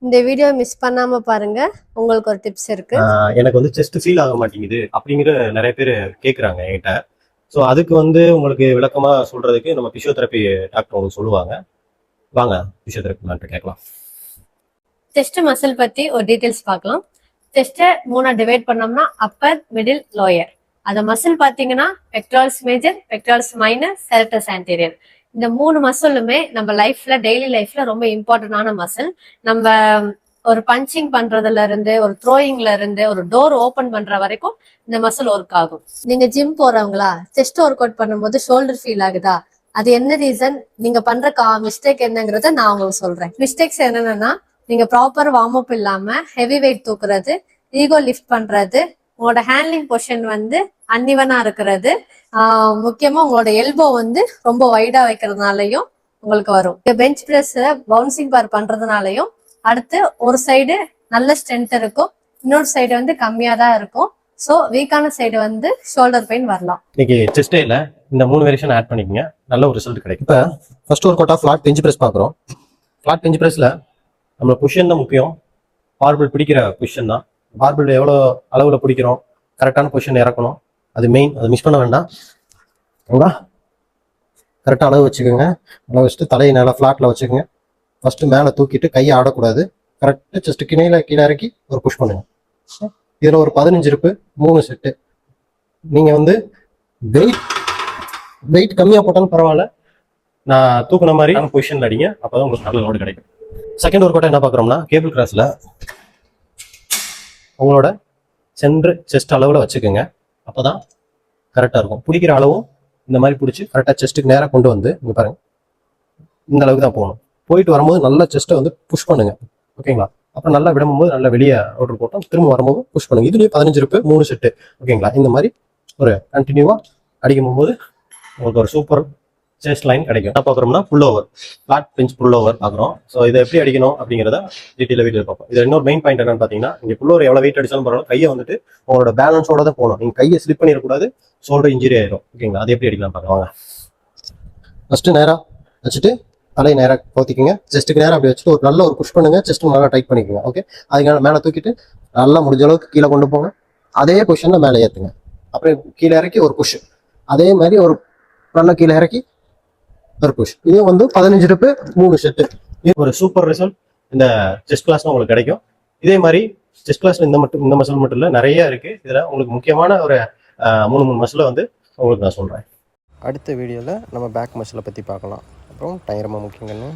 இந்த video miss பண்ணாம பாருங்க. உங்களுக்கு ஒரு டிப்ஸ் இருக்கு. எனக்கு வந்து செஸ்ட் ஃபீல் ஆக மாட்டேங்குது அப்படிங்கிற நிறைய பேர் கேட்குறாங்க என்கிட்ட. ஸோ அதுக்கு வந்து உங்களுக்கு விளக்கமா சொல்றதுக்கு நம்ம பிசியோதெரப்பி டாக்டர் உங்களுக்கு சொல்லுவாங்க. வாங்க பிசியோதெரப்பி டாக்டர் கேட்கலாம். செஸ்ட் மசில் பத்தி ஒரு டீடைல்ஸ் பார்க்கலாம். செஸ்ட்டை 3 டிவைட் பண்ணோம்னா அப்பர், மிடில், லோயர். அந்த மசில் பாத்தீங்கன்னா பெக்டாரல்ஸ் மேஜர், பெக்டாரல்ஸ் மைனர், செரட்டஸ் ஆன்டீரியர். இந்த 3 மசிலுமே நம்ம லைஃப்ல டெய்லி லைஃப்ல ரொம்ப இம்பார்ட்டன்டான மசில். நம்ம ஒரு பஞ்சிங் பண்றதுல இருந்து, ஒரு த்ரோயிங்ல இருந்து, ஒரு டோர் ஓபன் பண்ற வரைக்கும் இந்த மசில் ஒர்க் ஆகும். நீங்க ஜிம் போறவங்களா, செஸ்ட் ஒர்க் அவுட் பண்ணும்போது ஷோல்டர் ஃபீல் ஆகுதா? அது என்ன ரீசன்? நீங்க பண்ற மிஸ்டேக் என்னங்கிறத நான் உங்களுக்கு சொல்றேன். மிஸ்டேக்ஸ் என்னன்னா, நீங்க ப்ராப்பர் வார்ம் அப் இல்லாம ஹெவி வெயிட் தூக்குறது, ஈகோ லிஃப்ட் பண்றது, உங்களோட ஹேண்ட்லிங் பொசிஷன் வந்து அன்இவனா இருக்கிறது, முக்கியமா உங்களோட எல்போ வந்து ரொம்ப வைடா வைக்கிறதுனாலயும் உங்களுக்கு வரும். பெஞ்ச் பிரஸ் பவுன்சிங் பார் பண்றதுனாலயும் அடுத்து ஒரு சைடு நல்ல ஸ்ட்ரென்த் இருக்கும், இன்னொரு சைடு வந்து கம்மியா தான் இருக்கும். ஸோ வீக்கான சைடு வந்து ஷோல்டர் பெயின் வரலாம். இன்னைக்கு செஸ்ட் டேல இந்த 3 வேரியேஷன் ஆட் பண்ணிக்கங்க, நல்ல ஒரு ரிசல்ட் கிடைக்கும். இப்போ first workout of flat bench press பார்க்குறோம். ஃபிளாட் பெஞ்ச் பிரஸ்ல நம்ம பொசிஷன் தான் முக்கியம். பார்பிள் பிடிக்கிற பொசிஷன் தான். பார்பிள் எவ்வளோ அளவில் பிடிக்கிறோம், கரெக்டான பொசிஷன் இறக்கணும், அது மெயின். அதை மிஸ் பண்ண வேண்டாம். ஓகேங்களா? கரெக்டாக அளவு வச்சுக்கோங்க. அளவு வச்சுட்டு தலையை நல்லா ஃப்ளாட்டில் வச்சுக்கோங்க. ஃபஸ்ட்டு மேலே தூக்கிட்டு கையை ஆடக்கூடாது. கரெக்டாக ஜஸ்ட்டு கீழே இறக்கி ஒரு புஷ் பண்ணுங்க. இதில் ஒரு 15 இருப்பு, 3 செட்டு. நீங்கள் வந்து வெயிட் கம்மியாக போட்டாலும் பரவாயில்ல, நான் தூக்குன மாதிரி பொசிஷனில் அடிங்க. அப்போ தான் உங்களுக்கு நல்ல லோடு கிடைக்கும். செகண்ட் ஒர்க் அவுட் என்ன பார்க்குறோம்னா, கேபிள் கிராஸில் உங்களோட சென்ட்ரு செஸ்ட் அளவில் வச்சுக்கோங்க. அப்போ தான் கரெக்டாக இருக்கும். பிடிக்கிற அளவும் இந்த மாதிரி பிடிச்சி கரெக்டாக செஸ்ட்டுக்கு நேராக கொண்டு வந்து இங்கே பாருங்கள், இந்த அளவுக்கு தான் போகணும். போயிட்டு வரும்போது நல்லா செஸ்ட்டை வந்து புஷ் பண்ணுங்க. ஓகேங்களா? அப்புறம் நல்லா விடும்போது நல்லா வெளியே அவுட்டர் போட்டோம், திரும்ப வரும்போது புஷ் பண்ணுங்க. இதுலேயும் 15 இருப்பு, 3 செட்டு. ஓகேங்களா? இந்த மாதிரி ஒரு கண்டினியூவாக அடிக்கும் போது உங்களுக்கு ஒரு சூப்பர் செஸ்ட் லைன் கிடைக்கும். என்ன பார்க்குறோம்னா புல் ஓவர், ஃபிளாட் பெஞ்ச் புல் ஓவர் பார்க்குறோம். ஸோ இதை எப்படி அடிக்கணும் அப்படிங்கிறத டீட்டெயிலாக வீடியோ பார்ப்போம். இது இன்னொரு மெயின் பாயிண்ட் என்னன்னு பார்த்தீங்கன்னா, நீங்கள் புல் ஓவர் எவ்வளோ வெயிட் அடிச்சாலும் பரவாயில்ல, கையை வந்துட்டு உங்களோட பேலன்ஸோட தான் போகணும். நீங்கள் கையை ஸ்லிப் பண்ணிடக்கூடாது, ஷோல்டர் இன்ஜுரி ஆயிடும். ஓகேங்களா? அது எப்படி அடிக்கலாம் பார்க்கலாம். ஃபர்ஸ்ட் நேராக வச்சுட்டு தலையை நேராக போத்திக்கோங்க. செஸ்ட்டுக்கு நேராக அப்படி வச்சுட்டு ஒரு நல்ல ஒரு புஷ் பண்ணுங்க. செஸ்ட்டு நல்லா டைட் பண்ணிக்கோங்க. ஓகே, அதுக்கு மேலே தூக்கிட்டு நல்லா முடிஞ்ச அளவுக்கு கீழே கொண்டு போங்க. அதே பொசிஷனில் மேலே ஏற்றுங்க. அப்புறம் கீழே இறக்கி ஒரு புஷ், அதே மாதிரி ஒரு நல்லா கீழே இறக்கி ஒரு புஷ். இது வந்து 15 இருப்பு, 3 செட்டு. ஒரு சூப்பர் ரிசல்ட் இந்த செஸ்ட் கிளாஸ்ல உங்களுக்கு கிடைக்கும். இதே மாதிரி செஸ்ட் கிளாஸ்ல இந்த மசில் மட்டும் இல்லை, நிறைய இருக்கு. இதில் உங்களுக்கு முக்கியமான ஒரு 3 மசிலை வந்து உங்களுக்கு நான் சொல்கிறேன். அடுத்த வீடியோவில் நம்ம பேக் மசிலை பற்றி பார்க்கலாம். அப்புறம் டைம் ரொம்ப முக்கியங்கன்னு